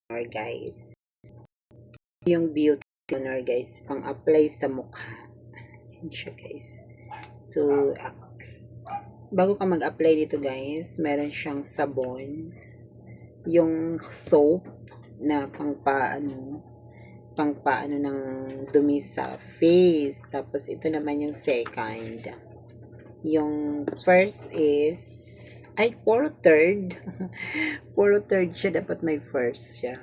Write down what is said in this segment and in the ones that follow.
guys. Yung beauty toner guys, pang-apply sa mukha. Yan siya guys. So, bago ka mag-apply dito guys, meron siyang sabon. Yung soap na pangpaano ng dumi sa face. Tapos ito naman yung second. Yung first is, puro third. Puro third siya, dapat may first siya.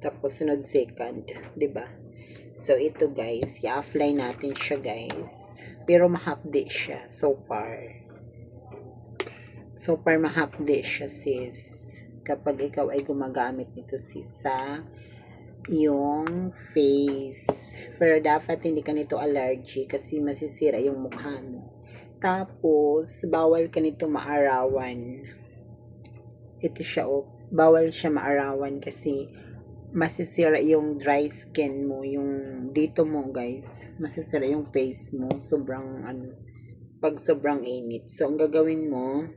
Tapos sunod second, 'di ba? So ito guys, i-apply natin siya guys. Pero mahapdi siya so far. So far mahapdi siya sis. Kapag ikaw ay gumagamit nito sis sa yung face. Pero dapat hindi ka nito allergy kasi masisira yung mukha mo. Tapos bawal ka nito maarawan. Ito siya bawal siya maarawan kasi masisira yung dry skin mo, yung dito mo guys, masisira yung face mo, pag sobrang init. So, ang gagawin mo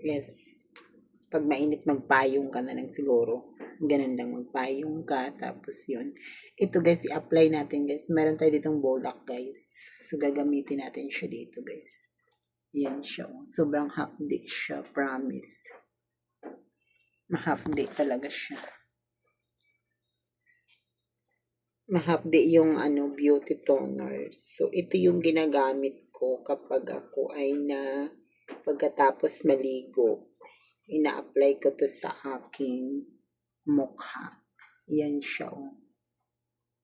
is, pag mainit, magpayong ka na lang siguro. Ganun lang, magpayong ka, tapos yun. Ito guys, i-apply natin guys. Meron tayo ditong bolak guys. So, gagamitin natin siya dito guys. Yan siya. Sobrang hapdi siya, promise. Mahapdi talaga siya. Mahapdi yung beauty toner. So, ito yung ginagamit ko kapag ako ay pagkatapos maligo. Ina-apply ko to sa aking mukha. Yan siya.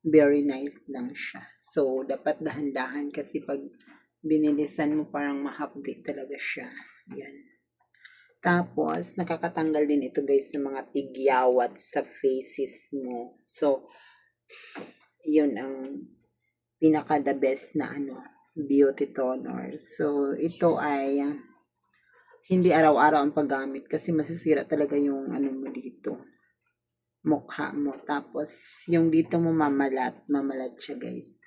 Very nice lang siya. So, dapat dahan-dahan kasi pag binilisan mo parang mahapdi talaga siya. Yan. Tapos, nakakatanggal din ito guys ng mga tigyawat sa faces mo. So, yun ang pinaka the best na beauty toner. So, ito ay hindi araw-araw ang paggamit kasi masisira talaga yung mo dito. Mukha mo. Tapos, yung dito mo mamalat siya guys.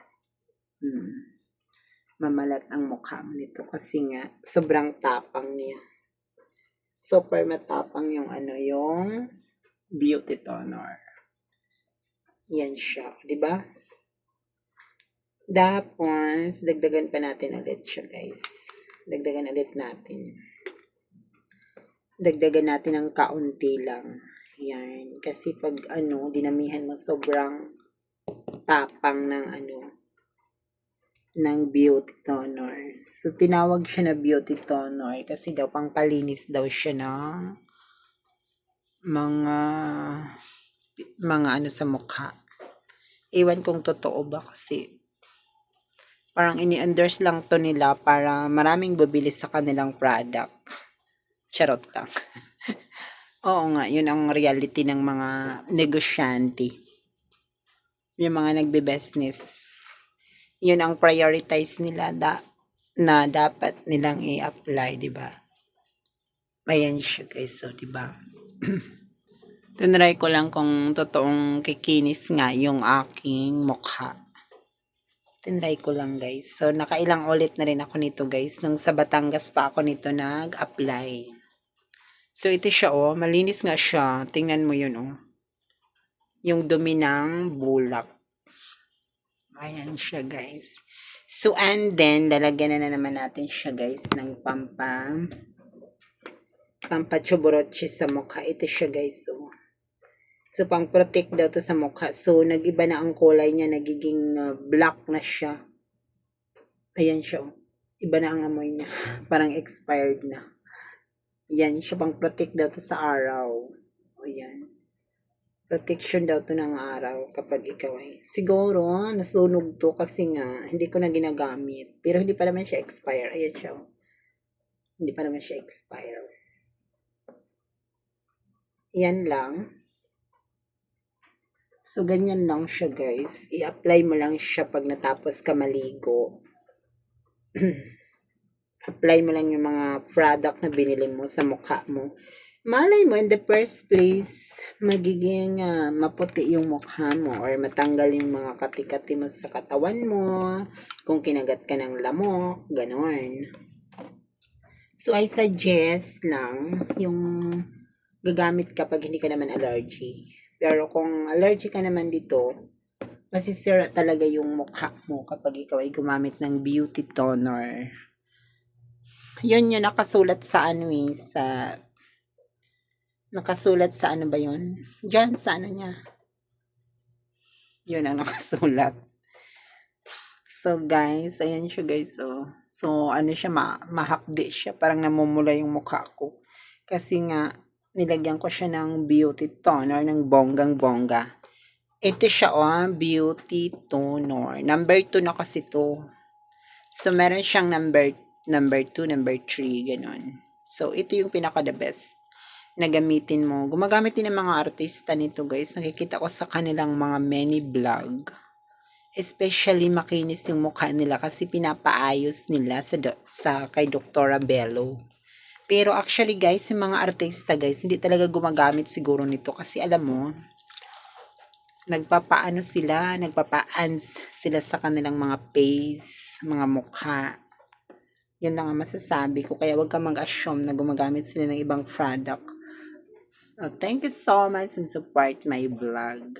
Mamalat ang mukha mo nito kasi nga sobrang tapang niya. Super matapang yung yung beauty toner. Yan siya, di ba? Tapos, dagdagan pa natin ulit siya, guys. Dagdagan ulit natin. Dagdagan natin ng kaunti lang. Yan. Kasi pag dinamihan mo, sobrang tapang ng ng beauty toner. So, tinawag siya na beauty toner kasi daw pangpalinis daw siya ng mga sa mukha. Iwan kung totoo ba kasi parang ini-endorse lang to nila para maraming bibili sa kanilang product. Charot lang. Oo nga, yun ang reality ng mga negosyante. Yung mga nagbe-business. Yun ang prioritize nila na dapat nilang i-apply, di ba? Ayan siya guys, so di ba? Tinry ko lang kung totoong kikinis nga yung aking mukha. Tinry ko lang guys. So, nakailang ulit na rin ako nito guys. Nung sa Batangas pa ako nito nag-apply. So, ito siya malinis nga siya. Tingnan mo yun yung dumi ng bulak. Ayan siya guys. So, and then, lalagyan na naman natin siya guys ng pampachuburochi sa mukha. Ito siya guys So, pang-protect daw to sa mukha. So, nag-iba na ang kulay niya. Nagiging black na siya. Ayan siya. Iba na ang amoy niya. Parang expired na. Yan siya. Pang-protect daw to sa araw. Ayan. Protection daw to ng araw kapag ikaw ay. Siguro, nasunog to kasi nga, hindi ko na ginagamit. Pero hindi pa naman siya expire. Ayan siya. Hindi pa naman siya expire. Yan lang. So, ganyan lang siya guys. I-apply mo lang siya pag natapos ka maligo. Apply mo lang yung mga product na binili mo sa mukha mo. Malay mo, in the first place, magiging maputi yung mukha mo or matanggal yung mga kati-kati mo sa katawan mo. Kung kinagat ka ng lamok, ganon. So, I suggest lang yung gagamit kapag hindi ka naman allergy. Pero kung allergic ka naman dito, masisira talaga yung mukha mo kapag ikaw ay gumamit ng beauty toner. Yun yung nakasulat sa ano eh, nakasulat sa ano ba yun? Diyan sa ano niya. Yun ang nakasulat. So guys, ayan siya guys. So ano siya, mahapdi siya. Parang namumula yung mukha ko. Kasi nga, nilagyan ko siya ng beauty toner ng bonggang-bongga. Ito siya beauty toner. Number 2 na kasi to. So meron siyang number 2, number 3, ganon. So ito yung pinaka the best na gamitin mo. Gumagamit din ng mga artista nito guys. Nakikita ko sa kanilang mga many vlog. Especially makinis yung mukha nila kasi pinapaayos nila sa kay Dr. Bello. Pero actually guys, yung mga artista guys, hindi talaga gumagamit siguro nito kasi alam mo, nagpapaano sila, nagpapa-ans sila sa kanilang mga face, mga mukha. Yun lang ang masasabi ko. Kaya wag ka mag-assume na gumagamit sila ng ibang product. Thank you so much and support my vlog.